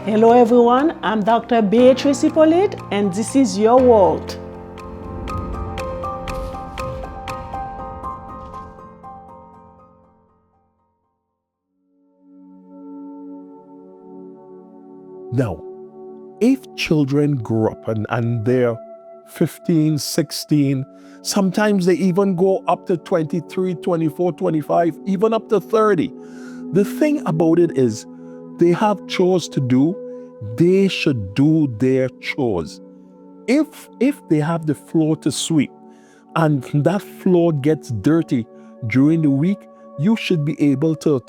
Hello everyone, I'm Dr. Beatrice Hyppolite and this is your world. Now, if children grow up and they're 15, 16, sometimes they even go up to 23, 24, 25, even up to 30. The thing about it is they have chores to do. They should do their chores. If they have the floor to sweep and that floor gets dirty during the week, you should be able to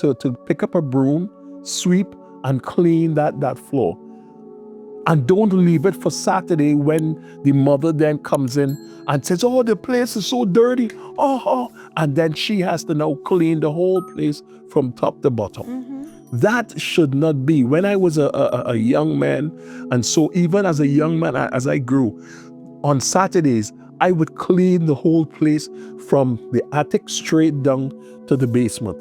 pick up a broom, sweep, and clean that floor. And don't leave it for Saturday when the mother then comes in and says, oh, the place is so dirty. And then she has to now clean the whole place from top to bottom. Mm-hmm. That should not be. When I was a young man, and so even as a young man, as I grew, on Saturdays, I would clean the whole place from the attic straight down to the basement.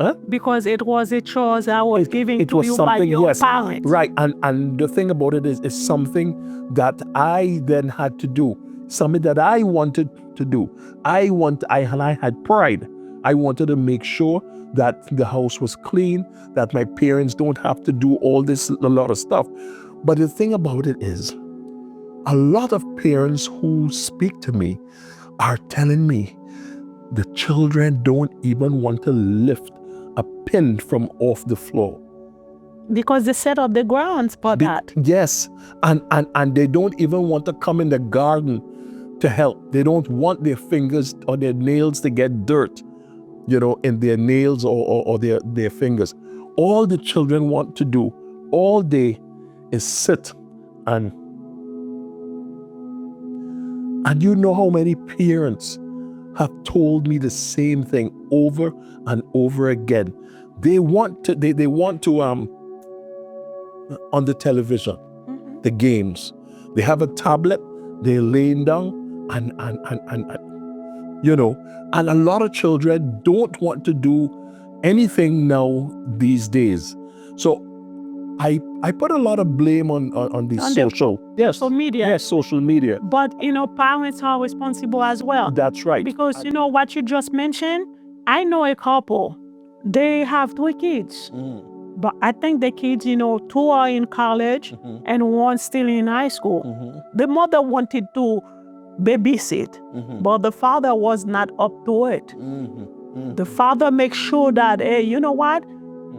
Huh? Because it was a chore I was giving to you by your parents. Right, and the thing about it is something that I then had to do, something that I wanted to do. I had pride. I wanted to make sure that the house was clean, that my parents don't have to do a lot of stuff. But the thing about it is, a lot of parents who speak to me are telling me the children don't even want to lift a pin from off the floor. Because they set up the grounds for that. Yes, and they don't even want to come in the garden to help. They don't want their fingers or their nails to get dirt, in their nails or their fingers. All the children want to do all day is sit and you know how many parents have told me the same thing over and over again. They want to on the television, mm-hmm. the games. They have a tablet, they're laying down and a lot of children don't want to do anything now these days. So I put a lot of blame on these social media. Yes, social media. But, parents are responsible as well. That's right. Because, what you just mentioned, I know a couple, they have 3 kids. Mm. But I think the kids, 2 are in college, mm-hmm. and 1 still in high school. Mm-hmm. The mother wanted to babysit, mm-hmm. but the father was not up to it. Mm-hmm. Mm-hmm. The father makes sure that, hey, you know what?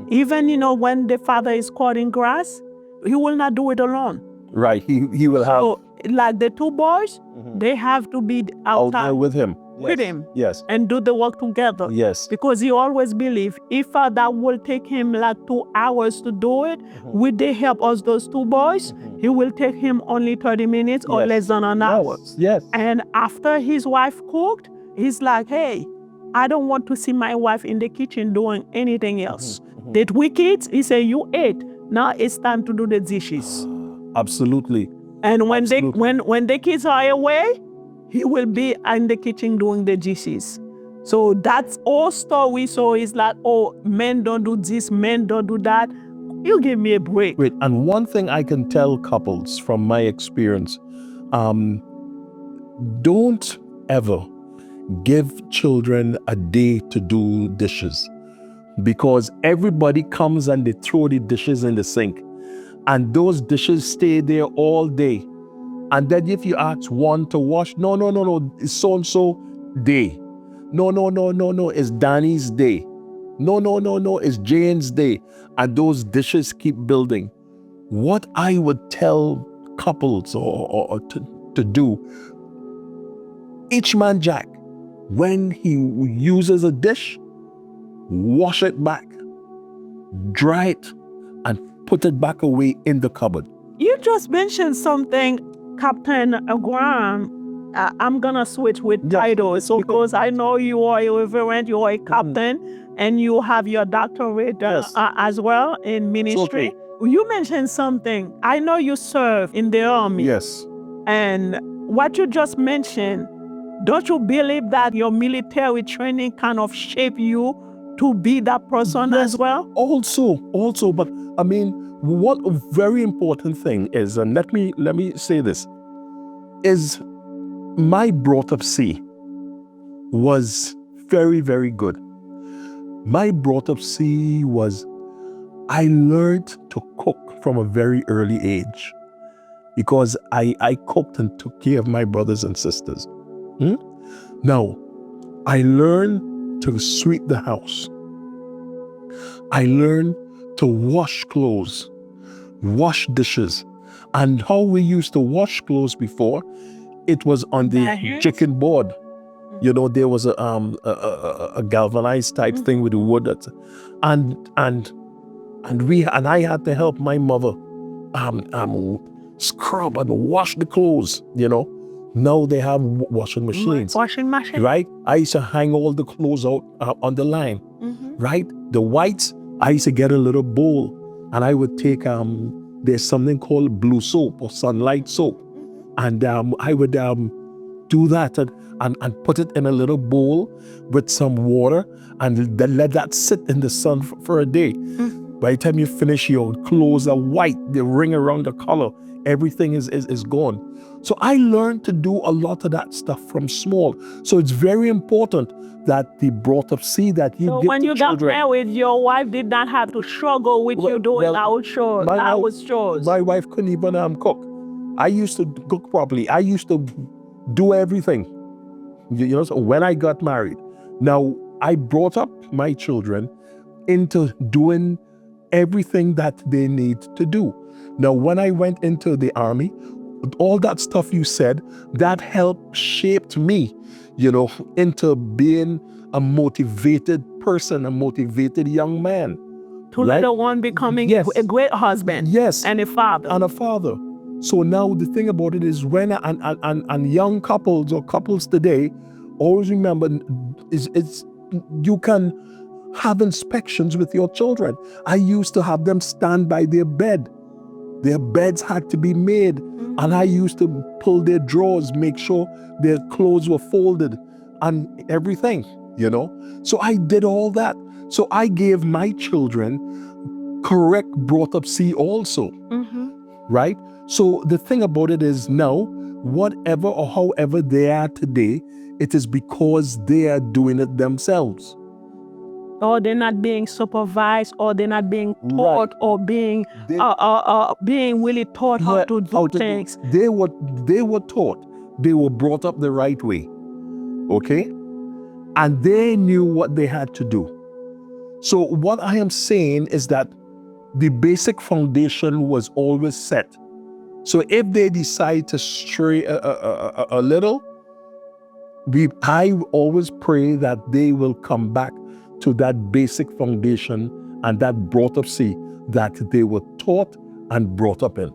Even, when the father is cutting grass, he will not do it alone. Right, he will have... So, like the 2 boys, mm-hmm. they have to be outside with him. With him. Yes. And do the work together. Yes. Because he always believe if that will take him like 2 hours to do it, mm-hmm. with the help of those 2 boys, mm-hmm. he will take him only 30 minutes or less than an hour. Yes. And after his wife cooked, he's like, hey, I don't want to see my wife in the kitchen doing anything else. Mm-hmm. Mm-hmm. The 3 kids, he said, you ate. Now it's time to do the dishes. Absolutely. And when the kids are away, he will be in the kitchen doing the dishes. So that's all story. So it's like, oh, men don't do this, men don't do that. You give me a break. Wait, and one thing I can tell couples from my experience, don't ever give children a day to do dishes, because everybody comes and they throw the dishes in the sink, and those dishes stay there all day. And then if you ask one to wash, no, it's so-and-so day. No, it's Danny's day. No, it's Jane's day. And those dishes keep building. What I would tell couples or to do, each man jack, when he uses a dish, wash it back, dry it, and put it back away in the cupboard. You just mentioned something, Captain Graham. I'm going to switch with titles, because I know you are a reverend, you are a captain, mm-hmm. and you have your doctorate as well in ministry. Okay. You mentioned something. I know you serve in the army. Yes. And what you just mentioned, don't you believe that your military training kind of shape you to be that person as well? Also, but I mean, what a very important thing is, and let me say this, is my brought up C was very, very good. My brought up C was, I learned to cook from a very early age because I cooked and took care of my brothers and sisters. Now, I learned to sweep the house. I learned to wash clothes, wash dishes. And how we used to wash clothes before, it was on the chicken board. You know, there was a galvanized type thing with the wood, and I had to help my mother scrub and wash the clothes. You know, now they have washing machines. Washing machine. Right? I used to hang all the clothes out on the line. Right? The whites, I used to get a little bowl, and I would take there's something called blue soap or sunlight soap, and I would do that and put it in a little bowl with some water and then let that sit in the sun for a day. By the time you finish, your clothes are white, the ring around the collar, everything is gone. So I learned to do a lot of that stuff from small. So it's very important that the brought up see that you give when to you children. got married, your wife did not have to struggle with you doing house chores. My wife couldn't even cook. I used to cook properly. I used to do everything. You know, so when I got married, now I brought up my children into doing everything that they need to do. Now, when I went into the army, all that stuff you said, that helped shaped me, you know, into being a motivated person, a motivated young man. To later on becoming a great husband. Yes. And a father. And a father. So now the thing about it is when and young couples or couples today, always remember it's you can have inspections with your children. I used to have them stand by their bed. Their beds had to be made. And I used to pull their drawers, make sure their clothes were folded and everything, you know. So I did all that. So I gave my children correct brought up C also, right? So the thing about it is now, whatever or however they are today, it is because they are doing it themselves. Or they're not being supervised, or they're not being taught, or being really taught how to do things. They were taught. They were brought up the right way, okay? And they knew what they had to do. So what I am saying is that the basic foundation was always set. So if they decide to stray a little, I always pray that they will come back to that basic foundation and that brought up C that they were taught and brought up in.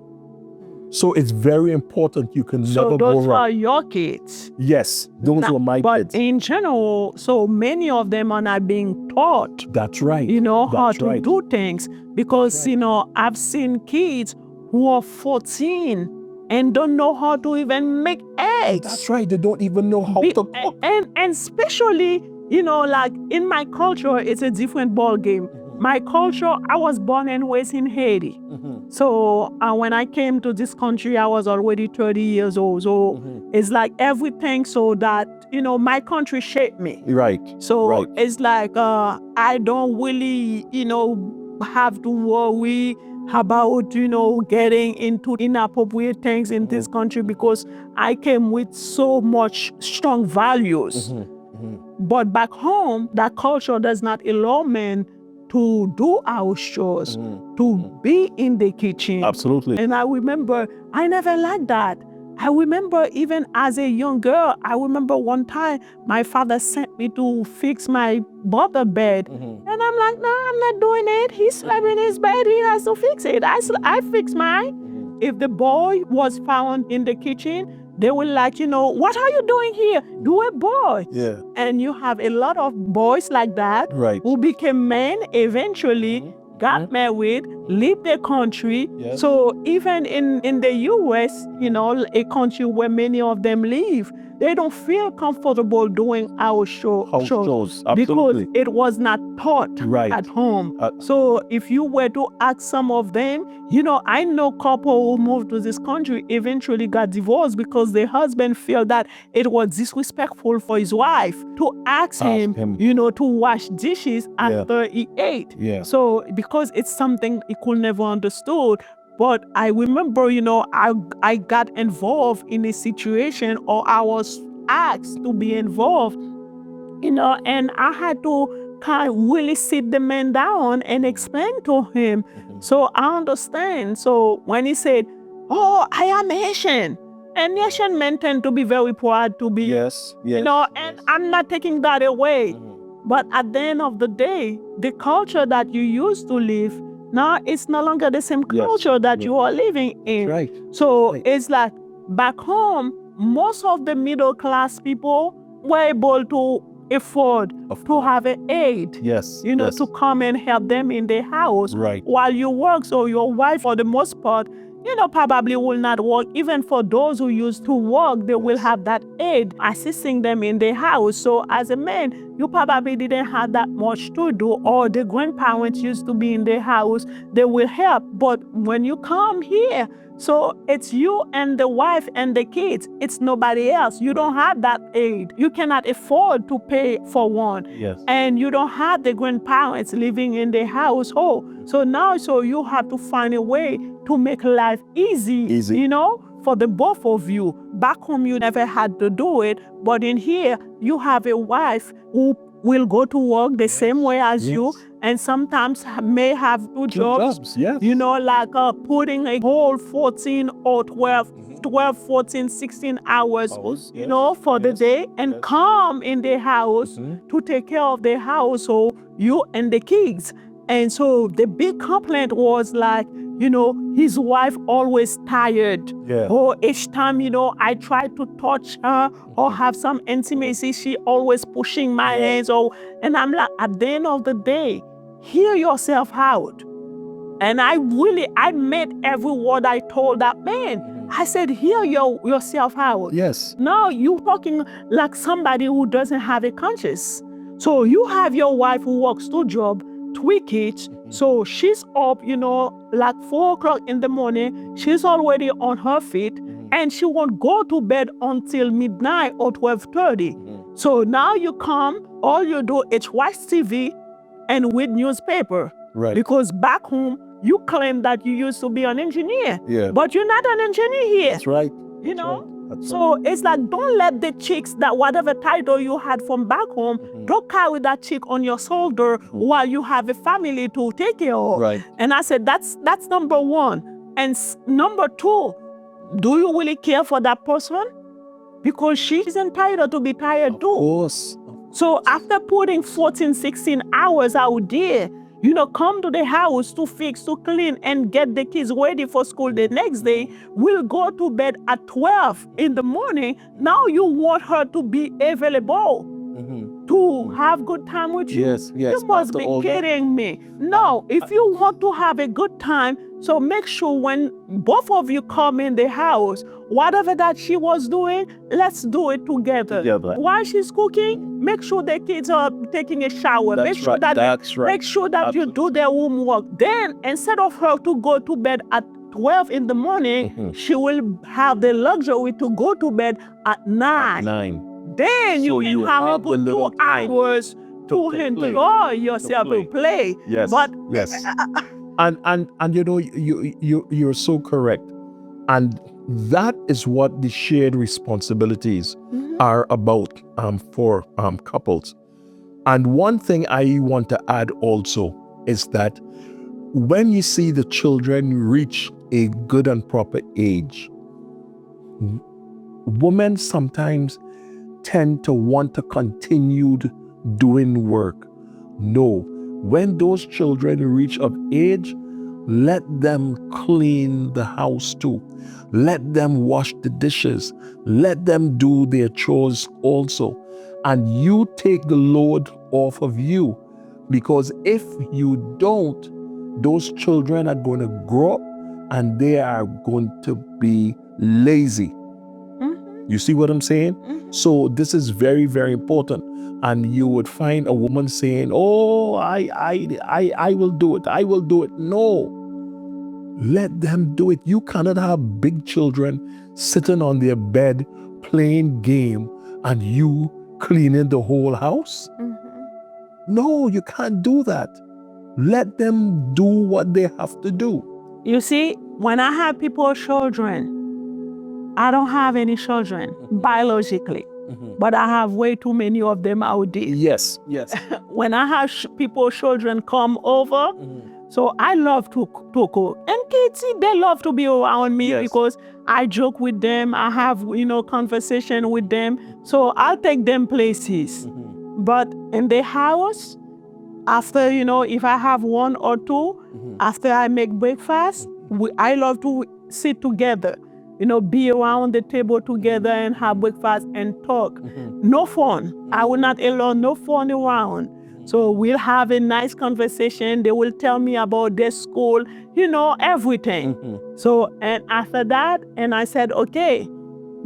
So it's very important. You can never go wrong. So those are your kids. Yes, those were my kids. But in general, so many of them are not being taught. That's right. You know, how to do things. Because, you know, I've seen kids who are 14 and don't know how to even make eggs. That's right. They don't even know how to cook. And especially, you know, like in my culture, it's a different ball game. My culture, I was born and raised in Haiti. So when I came to this country, I was already 30 years old. So it's like everything so that, you know, my country shaped me. Right. So it's like I don't really, you know, have to worry about, you know, getting into inappropriate things in this country because I came with so much strong values. But back home, that culture does not allow men to do house chores, to be in the kitchen. Absolutely. And I remember, I never liked that. I remember even as a young girl, I remember one time my father sent me to fix my brother's bed. And I'm like, no, I'm not doing it. He slept in his bed, he has to fix it. I fix mine. If the boy was found in the kitchen, they were like, you know, what are you doing here? You're a boy. Yeah. And you have a lot of boys like that who became men eventually, got married, leave the country. So even in the US, you know, a country where many of them live, they don't feel comfortable doing house House chores chores, because absolutely. it was not taught Right. at home. Uh, So if you were to ask some of them, I know couple who moved to this country eventually got divorced because the husband felt that it was disrespectful for his wife to ask him, to wash dishes after he ate. Yeah. So because it's something he could never understood. But I remember, I got involved in a situation, or I was asked to be involved, and I had to kind of really sit the man down and explain to him. So I understand. So when he said, "Oh, I am Haitian," and Haitian men tend to be very proud to be, Yes. and I'm not taking that away. But at the end of the day, the culture that you used to live, now it's no longer the same culture that you are living in. Right. So it's like back home, most of the middle class people were able to afford to have an aide, Yes. to come and help them in the house Right. while you work. So your wife, for the most part, probably will not work. Even for those who used to work, they will have that aide assisting them in the house. So as a man, you probably didn't have that much to do, or the grandparents used to be in the house, they will help. But when you come here, so it's you and the wife and the kids. It's nobody else. You don't have that aid. You cannot afford to pay for one. Yes. And you don't have the grandparents living in the household. So now, you have to find a way to make life easy. For the both of you. Back home, you never had to do it. But in here, you have a wife who will go to work the same way as you, and sometimes may have two jobs. Yes. Like putting a whole 14 or 12, 14, 16 hours, for the day, and come in the house to take care of the household, you and the kids. And so the big complaint was like, his wife always tired. Yeah. Or each time, I try to touch her or have some intimacy, she always pushing my hands. And I'm like, at the end of the day, hear yourself out. And I meant every word I told that man. I said, hear yourself out. Yes. Now you're talking like somebody who doesn't have a conscience. So you have your wife who works 2 jobs, 3 kids. So she's up, like 4 o'clock in the morning. She's already on her feet, and she won't go to bed until midnight or 12:30. So now you come, all you do is watch TV and read newspaper. Right. Because back home, you claim that you used to be an engineer. Yeah. But you're not an engineer here. That's right. So it's like, don't let the chicks, that whatever title you had from back home, don't carry that chick on your shoulder while you have a family to take care of. Right. And I said, that's number one. And number two, do you really care for that person? Because she's entitled to be tired too. Of course. So after putting 14, 16 hours out there, come to the house to fix, to clean, and get the kids ready for school the next day, we'll go to bed at 12 in the morning. Now you want her to be available to have good time with you? Yes. You must be kidding me. No, if you want to have a good time, so make sure when both of you come in the house, whatever that she was doing, let's do it together. While she's cooking, make sure the kids are taking a shower. Make sure that you do their homework. Then, instead of her to go to bed at 12 in the morning, she will have the luxury to go to bed at 9. Then So you have a good 2 hours to enjoy yourself, to play. Yes. But And you're so correct. And that is what the shared responsibilities are about for couples. And one thing I want to add also is that when you see the children reach a good and proper age, women sometimes tend to want to continue doing work. No, when those children reach of age, let them clean the house too. Let them wash the dishes. Let them do their chores also. And you take the load off of you. Because if you don't, those children are going to grow up and they are going to be lazy. You see what I'm saying? So this is very, very important. And you would find a woman saying, oh, I will do it. I will do it. No, let them do it. You cannot have big children sitting on their bed playing game and you cleaning the whole house. No, you can't do that. Let them do what they have to do. You see, when I have people's children, I don't have any children biologically, but I have way too many of them out there. Yes. When I have people's children come over, so I love to cook. And kids, they love to be around me because I joke with them. I have, conversation with them. So I'll take them places. But in the house, after, if I have one or two, after I make breakfast, I love to sit together, be around the table together and have breakfast and talk. No phone. I will not allow no phone around. So we'll have a nice conversation. They will tell me about their school, everything. So, and after that, and I said, okay,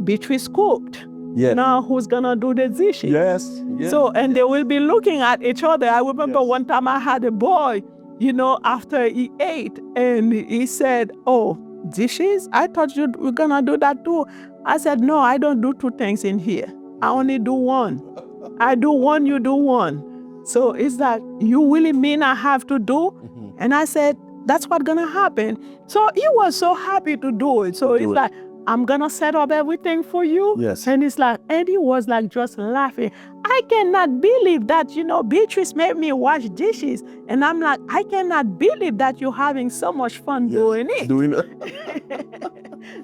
Beatrice cooked. Yes. Now who's gonna do the dishes? Yes. So, and they will be looking at each other. I remember one time I had a boy, after he ate, and he said, oh, dishes? I thought you were gonna do that too. I said, no, I don't do two things in here. I only do one. I do one, you do one. So it's like, you really mean I have to do? And I said, that's what's gonna happen. So he was so happy to do it. So it's like, I'm gonna set up everything for you. Yes. And it's like, and he was like just laughing. I cannot believe that, Beatrice made me wash dishes. And I'm like, I cannot believe that you're having so much fun doing it.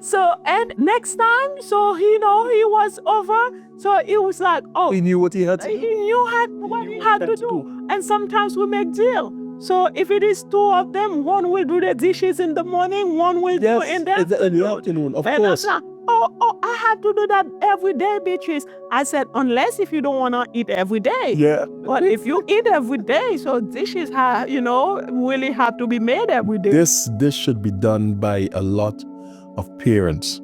So, and next time, so, he was over. So it was like, oh. He knew what he had to do. He knew what he had to do. And sometimes we make deal. So if it is two of them, one will do the dishes in the morning, one will do it in the afternoon. Of course. Like, oh, I have to do that every day, Beatrice. I said, unless if you don't want to eat every day. Yeah. But if you eat every day, so dishes have, really have to be made every day. This should be done by a lot of parents,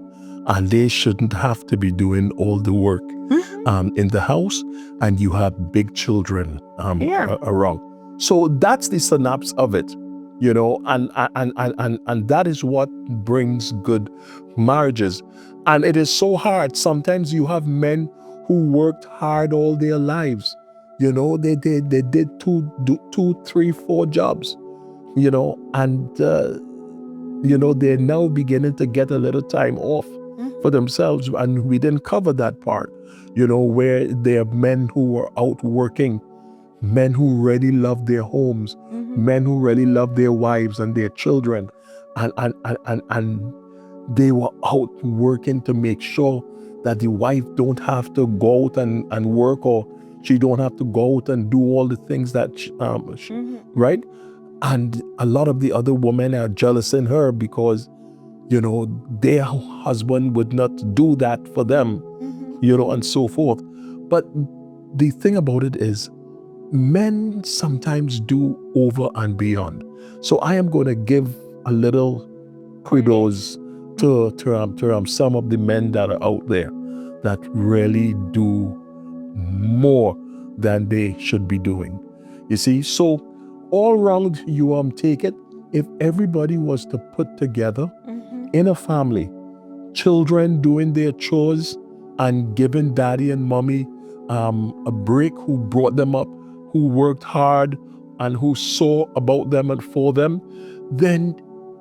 and they shouldn't have to be doing all the work in the house, and you have big children around. So that's the synapse of it, and that is what brings good marriages. And it is so hard. Sometimes you have men who worked hard all their lives. They did two, 3, 4 jobs, and they're now beginning to get a little time off for themselves. And we didn't cover that part, where there are men who were out working, men who really love their homes, men who really love their wives and their children, and they were out working to make sure that the wife don't have to go out and work, or she don't have to go out and do all the things that right? And a lot of the other women are jealous in her because their husband would not do that for them, and so forth. But the thing about it is, men sometimes do over and beyond. So I am going to give a little kudos to some of the men that are out there that really do more than they should be doing. You see, so all round you take it, if everybody was to put together in a family, children doing their chores and giving daddy and mommy a break, who brought them up, who worked hard, and who saw about them and for them, then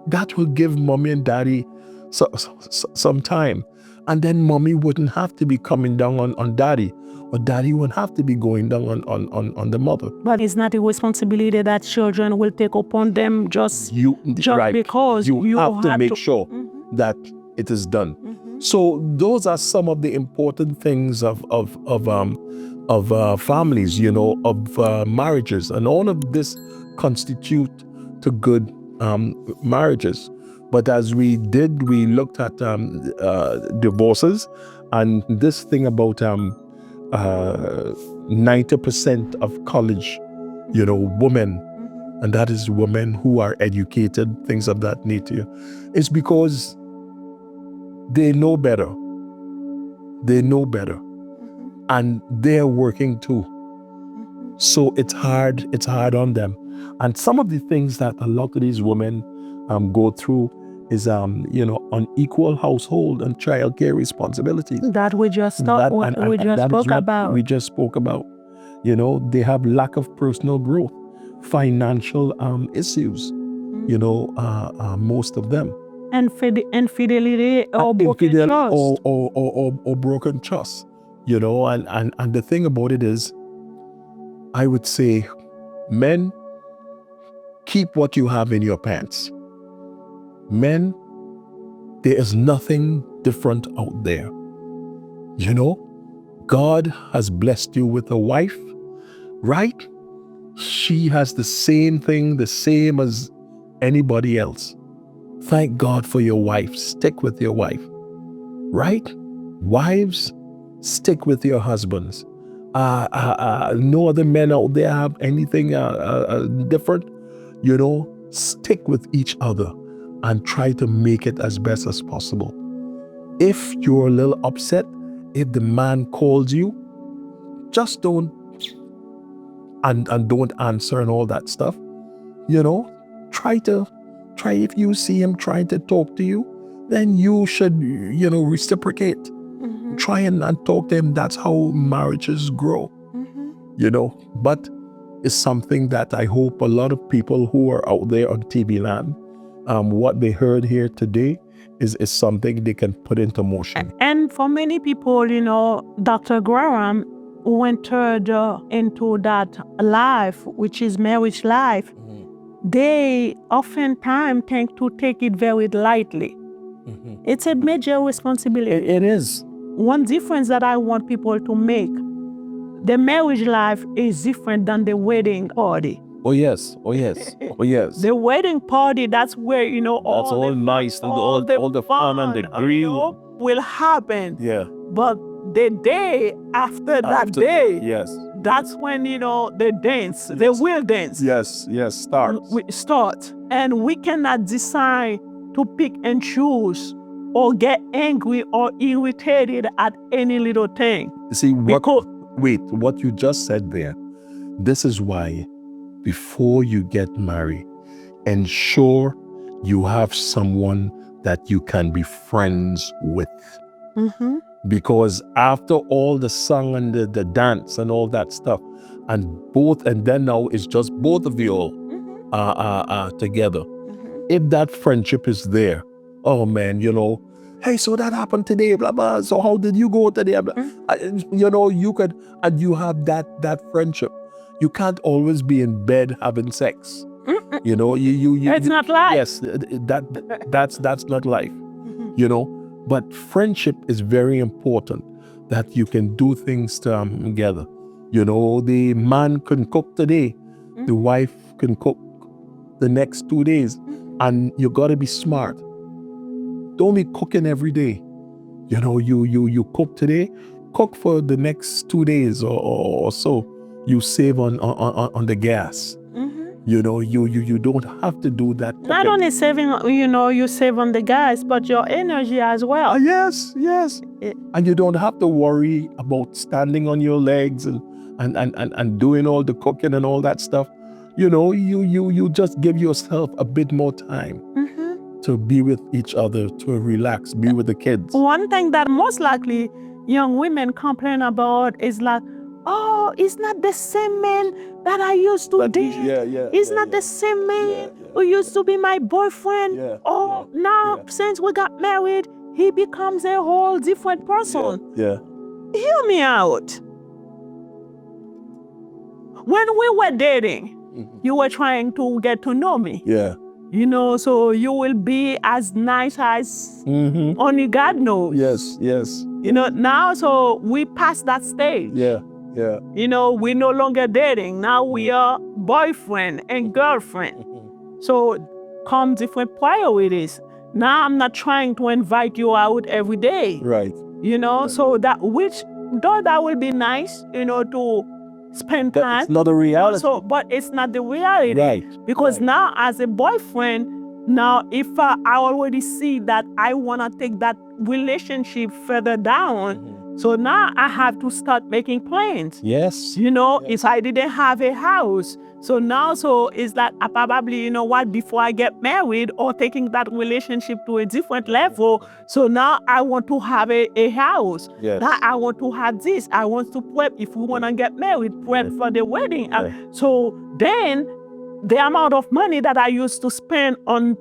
that will give mommy and daddy some time. And then mommy wouldn't have to be coming down on daddy, or daddy wouldn't have to be going down on the mother. But it's not a responsibility that children will take upon them just because you have to make sure that it is done. So those are some of the important things of families, of marriages, and all of this constitute to good marriages. But as we looked at divorces, and this thing about 90% of college, women, and that is women who are educated, things of that nature, it's because they know better. They know better. And they're working too. So it's hard on them. And some of the things that a lot of these women go through is unequal household and child care responsibilities. That we just spoke about. They have lack of personal growth, financial issues, most of them. Infidelity or broken trust. Or broken trust. And the thing about it is, I would say, men, keep what you have in your pants. Men, there is nothing different out there. God has blessed you with a wife, right? She has the same as anybody else. Thank God for your wife. Stick with your wife, right? Wives, stick with your husbands. No other men out there have anything different. Stick with each other and try to make it as best as possible. If you're a little upset, if the man calls you, just don't answer and all that stuff. Try if you see him trying to talk to you, then you should, reciprocate. Try and talk to him. That's how marriages grow. But it's something that I hope a lot of people who are out there on TV land, what they heard here today is something they can put into motion. And for many people, Dr. Graham entered into that life, which is marriage life. They oftentimes tend to take it very lightly. It's a major responsibility. It is. One difference that I want people to make, the marriage life is different than the wedding party. Oh yes. The wedding party, that's where, that's all nice and all the fun and the grill will happen. Yeah. But the day after that day, yes, that's when, the dance, the real dance. Yes, starts. We start. And we cannot decide to pick and choose or get angry or irritated at any little thing. See, what you just said there, this is why before you get married, ensure you have someone that you can be friends with. Because after all the song and the dance and all that stuff, and then now it's just both of you all together. If that friendship is there, oh man, hey, so that happened today, blah blah. So how did you go today? You could, and you have that friendship. You can't always be in bed having sex. It's not life. Yes, that's not life. But friendship is very important, that you can do things together. The man can cook today, the wife can cook the next 2 days, and you got to be smart. Don't be cooking every day. You cook today, cook for the next 2 days or so. You save on the gas. You don't have to do that cooking. Not only saving, you save on the gas, but your energy as well. Yes. And you don't have to worry about standing on your legs and doing all the cooking and all that stuff. You just give yourself a bit more time to be with each other, to relax, be with the kids. One thing that most likely young women complain about is like, oh, it's not the same man that I used to date. It's not the same man who used to be my boyfriend. Now, since we got married, he becomes a whole different person. Hear me out. When we were dating, you were trying to get to know me. So you will be as nice as only God knows. Yes. Now, so we passed that stage. We're no longer dating. Now we are boyfriend and girlfriend. So come different priorities. Now I'm not trying to invite you out every day. Right. So that will be nice, to spend time. It's not a reality. But it's not the reality. Right. Because now as a boyfriend, if I already see that I want to take that relationship further down, So now I have to start making plans. Yes. If I didn't have a house. So now, it's like I probably, before I get married or taking that relationship to a different level. So now I want to have a house. Yes. Now I want to have this. I want to prep, if we want to get married, prep for the wedding. So then the amount of money that I used to spend on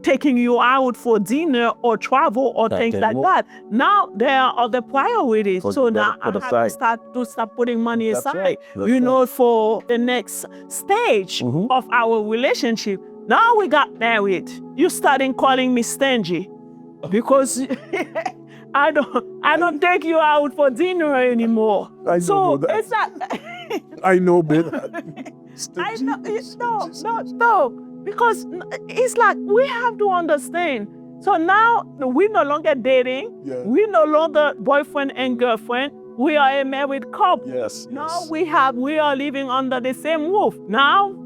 taking you out for dinner or travel or things like that. Now there are other priorities. So now I have to start putting money aside, for the next stage of our relationship. Now we got married. You starting calling me stingy because I don't take you out for dinner anymore. I know that. It's not. I know, babe. I know. No. Because it's like we have to understand. So now we're no longer dating. Yeah. We're no longer boyfriend and girlfriend. We are a married couple. Yes. Now we are living under the same roof. Now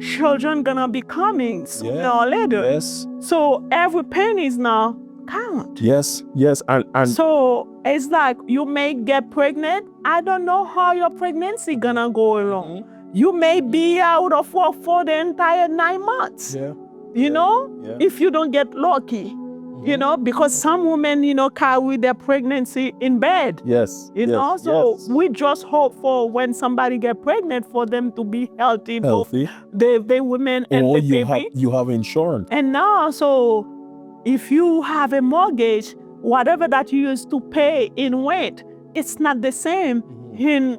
children gonna be coming sooner or later. Yes. So every penny is now count. Yes. And so it's like you may get pregnant. I don't know how your pregnancy gonna go along. You may be out of work for the entire 9 months. Yeah. If you don't get lucky. Because some women, carry their pregnancy in bed. Yes. We just hope for when somebody get pregnant for them to be healthy. Both the women and the baby. You have insurance. And now, so if you have a mortgage, whatever that you used to pay in rent, it's not the same in,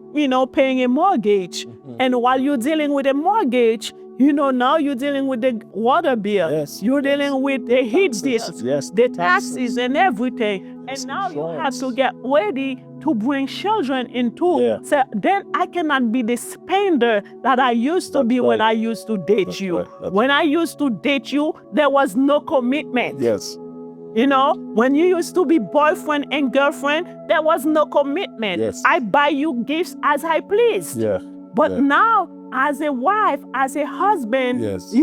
paying a mortgage. And while you're dealing with a mortgage, now you're dealing with the water bill. Yes. You're dealing with the heat bills, yes. the taxes and everything. And now you have to get ready to bring children into. Yeah. So then I cannot be the spender that I used to be when I used to date you. When I used to date you, there was no commitment. Yes. When you used to be boyfriend and girlfriend, there was no commitment. Yes. I buy you gifts as I please. Yeah. But now, as a wife, as a husband, yes.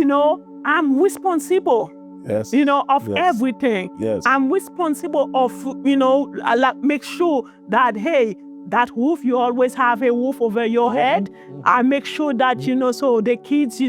I'm responsible. Yes. Of everything. Yes. I'm responsible of, make sure that, hey, that roof, you always have a roof over your head. I make sure that, so the kids,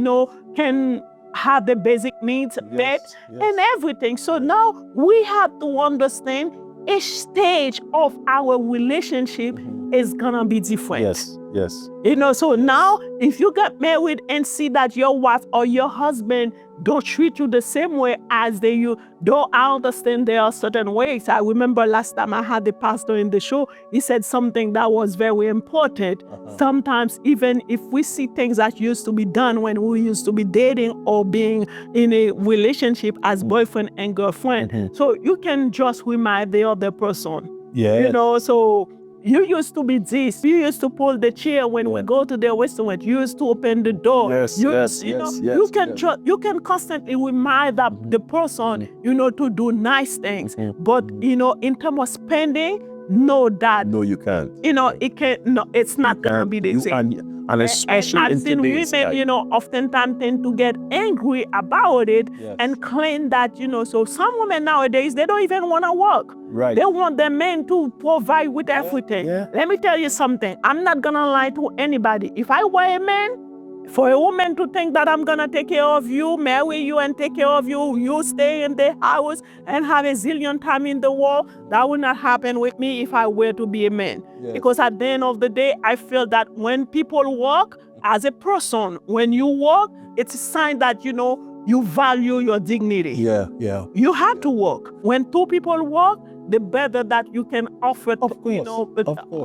can have the basic needs met and everything. So now we have to understand each stage of our relationship is gonna be different. Yes. So now if you get married and see that your wife or your husband don't treat you the same way as they you, though I understand there are certain ways. I remember last time I had the pastor in the show, he said something that was very important. Sometimes even if we see things that used to be done when we used to be dating or being in a relationship as boyfriend and girlfriend, so you can just remind the other person. So you used to be this. You used to pull the chair when we go to the restaurant. You used to open the door. You can constantly remind the person, to do nice things. But in terms of spending, no, that no, you can't. It can't. No, it's not gonna be the same. And especially I've seen women, oftentimes tend to get angry about it and claim that, so some women nowadays, they don't even want to work. Right. They want their men to provide with everything. Let me tell you something. I'm not going to lie to anybody. If I were a man, for a woman to think that I'm going to take care of you, marry you and take care of you, you stay in the house and have a zillion time in the world, that would not happen with me if I were to be a man. Because at the end of the day, I feel that when people work as a person, when you work, it's a sign that, you value your dignity. You have to work. When two people work, the better that you can offer,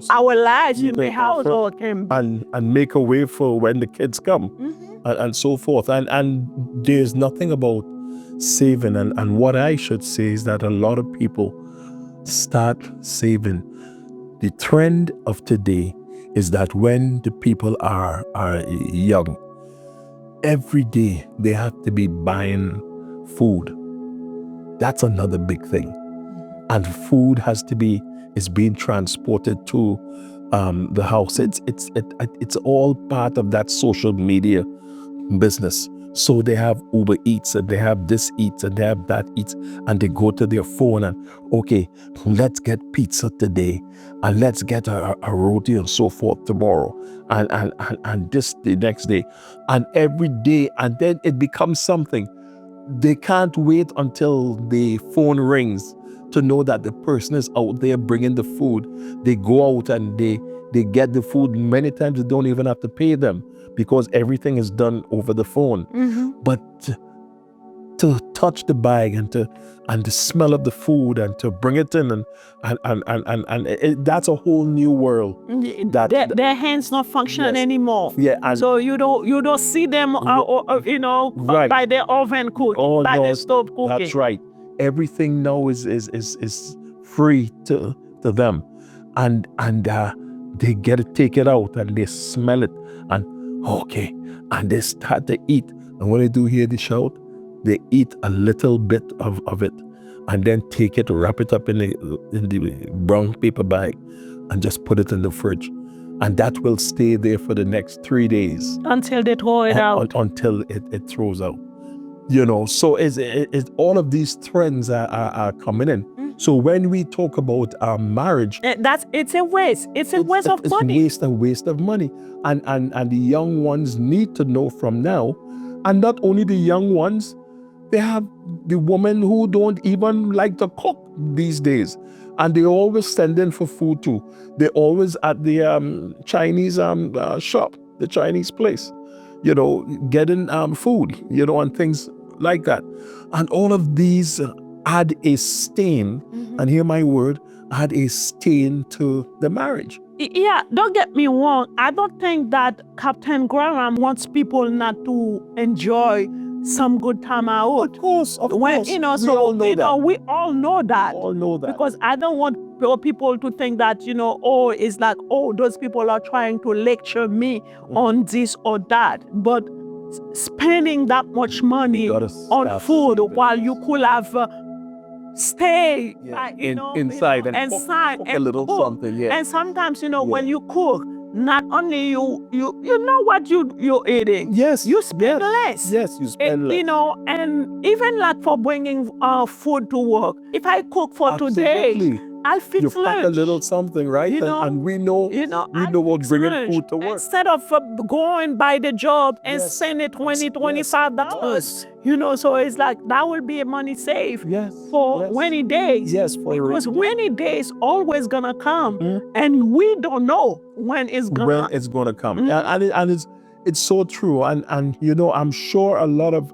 our lives in the household can be. And make a way for when the kids come and so forth. And there's nothing about saving. And what I should say is that a lot of people start saving. The trend of today is that when the people are young, every day they have to be buying food. That's another big thing. And food is being transported to the house. It's all part of that social media business. So they have Uber Eats and they have this Eats and they have that Eats, and they go to their phone and, okay, let's get pizza today and let's get a roti and so forth tomorrow and this the next day and every day, and then it becomes something. They can't wait until the phone rings to know that the person is out there bringing the food. They go out and they get the food. Many times they don't even have to pay them because everything is done over the phone. But to touch the bag and the smell of the food and to bring it in and that's a whole new world. Their hands not functioning anymore. Yeah, and so you don't see them, right. by their oven cook, by their stove cooking. That's right. Everything now is free to them, and they get to take it out and they smell it and okay, and they start to eat. And when they do hear the shout, they eat a little bit of it and then take it, wrap it up in the brown paper bag and just put it in the fridge. And that will stay there for the next 3 days. Until they throw it out. Until it throws out. So it's all of these trends are coming in. So when we talk about marriage, it's a waste. It's a waste of money. It's a waste of money. And the young ones need to know from now. And not only the young ones, they have the women who don't even like to cook these days. And they always send in for food too. They're always at the Chinese shop, the Chinese place, getting food, and things like that. And all of these add a stain, and hear my word, add a stain to the marriage. Yeah, don't get me wrong. I don't think that Captain Graham wants people not to enjoy some good time out. Of course. We all know that. Because I don't want people to think that, it's like, those people are trying to lecture me on this or that. But spending that much money on food while you could have stay inside and cook a little something. Yeah. And sometimes when you cook, not only you know what you're eating. Yes. You spend less. Yes, you spend less. And even like for bringing food to work. If I cook for today, I'll fix lunch. You pack a little something, right? And we know what bringing food to work. Instead of going by the job and spending $25. So it's like that will be a money saved for rainy days. Yes, because rainy days always gonna come, and we don't know when it's gonna come. And it's so true. And I'm sure a lot of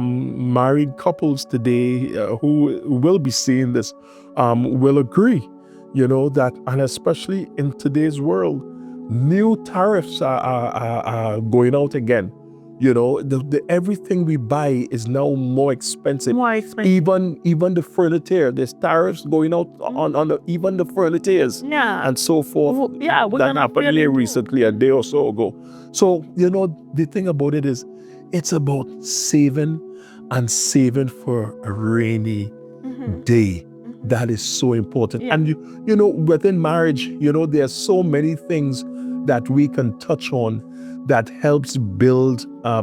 married couples today who will be seeing this will agree, that, and especially in today's world, new tariffs are going out again. Everything we buy is now more expensive. Even the furniture, there's tariffs going out on even the furnitures. Yeah. And so forth. That happened recently, a day or so ago. So, the thing about it is, it's about saving for a rainy day. That is so important. Yeah. And within marriage, there are so many things that we can touch on that helps build a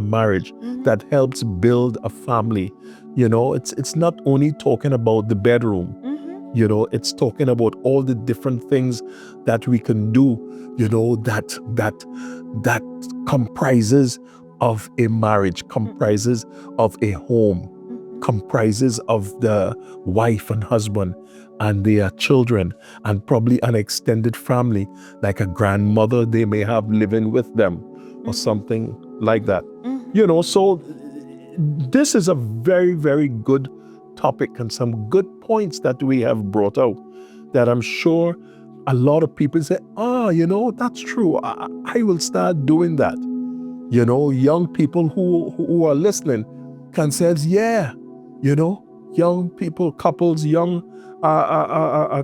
marriage, that helps build a family. It's not only talking about the bedroom. It's talking about all the different things that we can do, that comprises of a marriage, comprises of a home, comprises of the wife and husband and their children, and probably an extended family, like a grandmother they may have living with them or something like that. So this is a very, very good topic and some good points that we have brought out that I'm sure a lot of people say, that's true. I will start doing that. Young people who are listening can say, young people, couples, young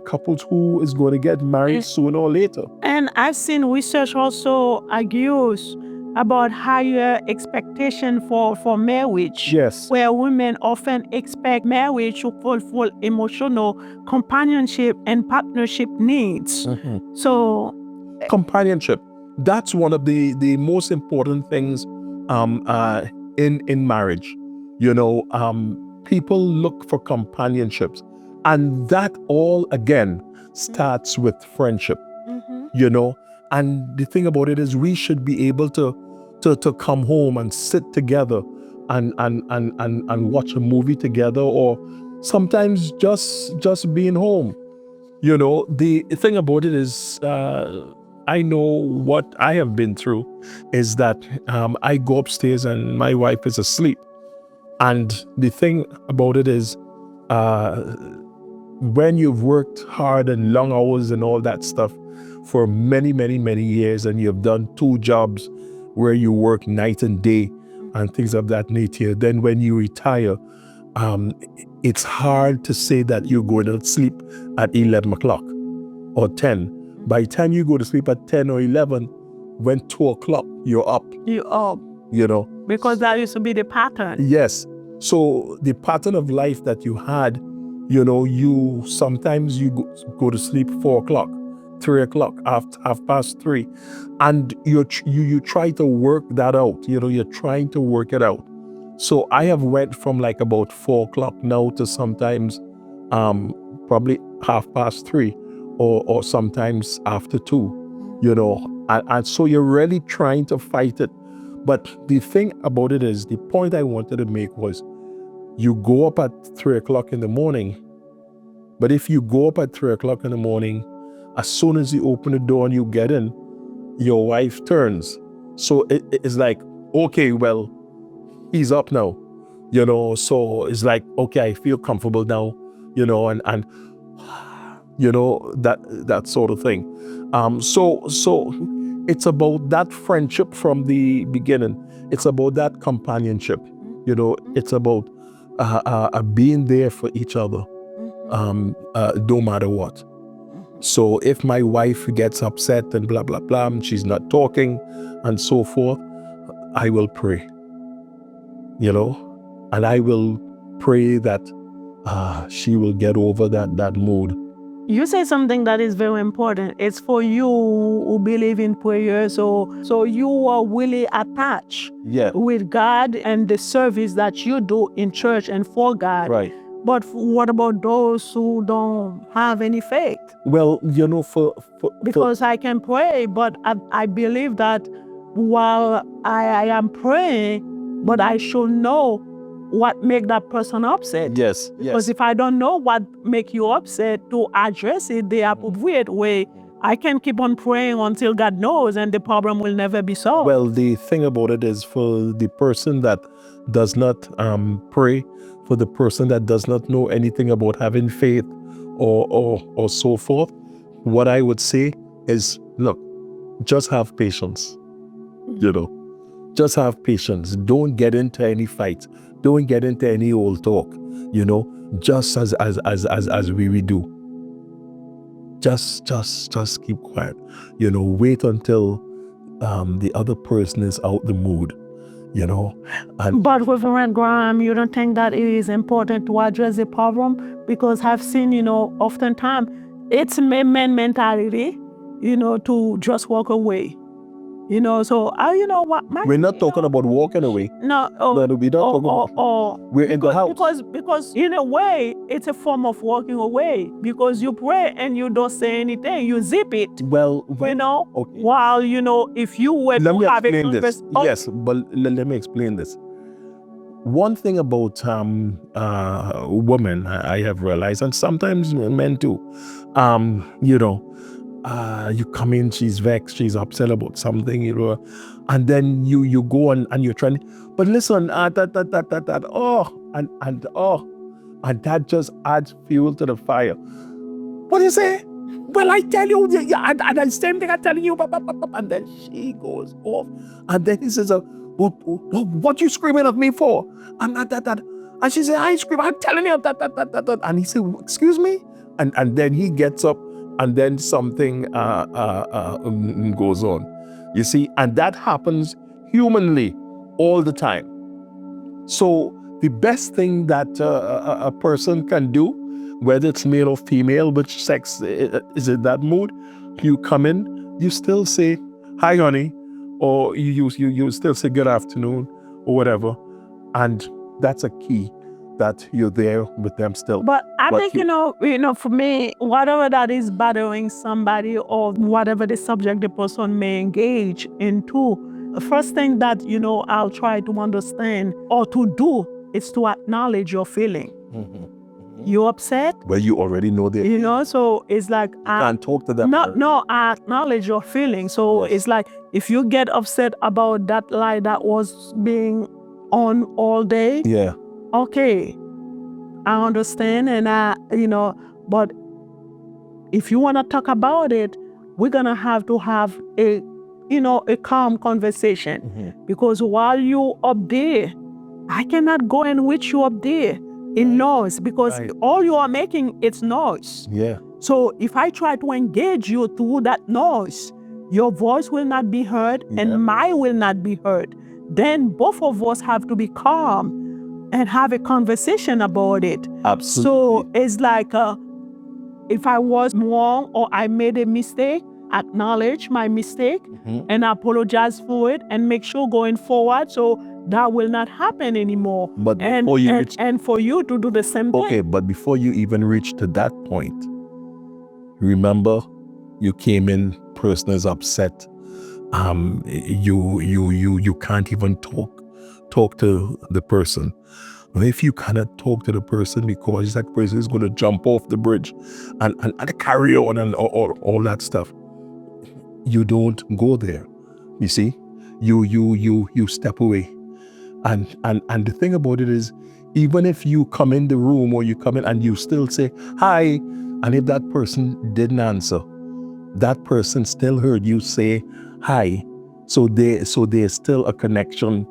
couples who is going to get married sooner or later. And I've seen research also argues about higher expectation for marriage. Yes. Where women often expect marriage to fulfill emotional companionship and partnership needs. So companionship, that's one of the most important things in marriage. People look for companionships, and that all again starts with friendship. And the thing about it is, we should be able to come home and sit together and watch a movie together, or sometimes just being home. The thing about it is, I know what I have been through is that I go upstairs and my wife is asleep. And the thing about it is, when you've worked hard and long hours and all that stuff for many, many, many years, and you've done 2 jobs where you work night and day and things of that nature, then when you retire, it's hard to say that you're going to sleep at 11 o'clock or 10. By the time you go to sleep at 10 or 11, when 2 o'clock, you're up. You're up. Because that used to be the pattern. Yes. So the pattern of life that you had, you sometimes you go to sleep 4 o'clock, 3 o'clock, half past 3. And you try to work that out. You're trying to work it out. So I have went from like about 4 o'clock now to sometimes probably half past 3 or sometimes after 2, and so you're really trying to fight it. But the thing about it is, the point I wanted to make was, you go up at 3 o'clock in the morning, but if you go up at 3 o'clock in the morning, as soon as you open the door and you get in, your wife turns. So it's like, okay, well, he's up now, so it's like, okay, I feel comfortable now, and that sort of thing. So it's about that friendship from the beginning. It's about that companionship. It's about being there for each other, no matter what. So if my wife gets upset and blah, blah, blah, and she's not talking and so forth, I will pray, and I will pray that she will get over that mood. You say something that is very important. It's for you who believe in prayer, so you are really attached with God and the service that you do in church and for God. Right. But what about those who don't have any faith? Well, because I can pray, but I believe that while I am praying, but I should know what make that person upset. Yes. Because if I don't know what make you upset, to address it the appropriate way, I can keep on praying until God knows, and the problem will never be solved. Well, the thing about it is, for the person that does not pray, for the person that does not know anything about having faith or so forth, what I would say is, look, just have patience. Just have patience. Don't get into any fights. Don't get into any old talk. Just as we do. Just keep quiet. Wait until the other person is out the mood. But Reverend Graham, you don't think that it is important to address the problem? Because I've seen, oftentimes it's men mentality, to just walk away. So what? We're not talking about walking away. No, we're not talking about. We're in the house. Because in a way, it's a form of walking away, because you pray and you don't say anything. You zip it. Well, okay. While if you were let to me have explain this. Yes, but let me explain this. One thing about women, I have realized, and sometimes men too, you come in, she's vexed, she's upset about something, and then you go on and you're trying, but listen, and that just adds fuel to the fire. What do you say? Well, I tell you, and the same thing I'm telling you, and then she goes off, and then he says, what you screaming at me for? And that. And she said, I ain't screaming, I'm telling you, that. And he said, excuse me? And then he gets up, and then something goes on. You see, and that happens humanly all the time. So the best thing that a person can do, whether it's male or female, which sex is in that mood, you come in, you still say, hi, honey, or you still say good afternoon or whatever, and that's a key that you're there with them still. But I think, for me, whatever that is bothering somebody or whatever the subject the person may engage into, the first thing that, I'll try to understand or to do is to acknowledge your feeling. You upset? Well, you already know that. So it's like... You can't talk to them. No, I acknowledge your feeling. So it's like, if you get upset about that lie that was being on all day, okay, I understand, and but if you want to talk about it, we're going to have a calm conversation. Because while you up there, I cannot go and reach you up there in noise, because all you are making, it's noise. So if I try to engage you through that noise, your voice will not be heard and mine will not be heard. Then both of us have to be calm and have a conversation about it. Absolutely. So it's like, if I was wrong or I made a mistake, acknowledge my mistake and apologize for it, and make sure going forward so that will not happen anymore. But and for you to do the same thing. Okay, but before you even reach to that point, remember, you came in, person is upset. You can't even talk to the person. If you cannot talk to the person because that person is going to jump off the bridge and carry on and all that stuff, you don't go there. You see, you step away. And the thing about it is, even if you come in the room or you come in and you still say hi, and if that person didn't answer, that person still heard you say hi. So there's still a connection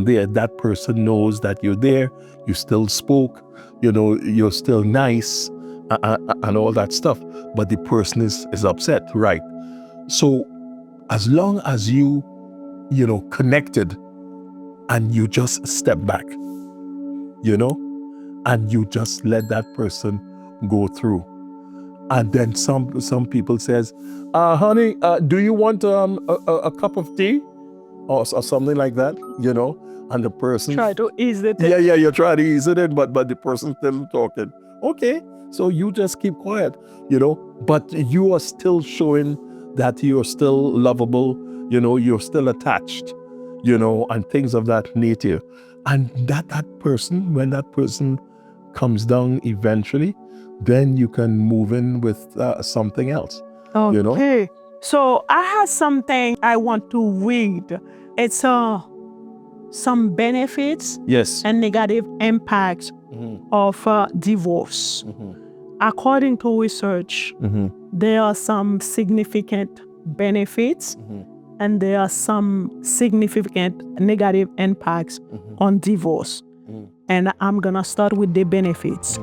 there. That person knows that you're there, you still spoke, you're still nice and all that stuff, but the person is upset, right? So as long as you connected and you just step back, and you just let that person go through. And then some people says, honey, do you want a cup of tea? Or something like that, and the person... Try to ease it in. Yeah, you try to ease it in, but the person still talking. Okay, so you just keep quiet, but you are still showing that you're still lovable, you're still attached, and things of that nature. And that person, when that person comes down eventually, then you can move in with something else, Okay. So I have something I want to read. It's some benefits and negative impacts of divorce. According to research, there are some significant benefits and there are some significant negative impacts on divorce. And I'm going to start with the benefits.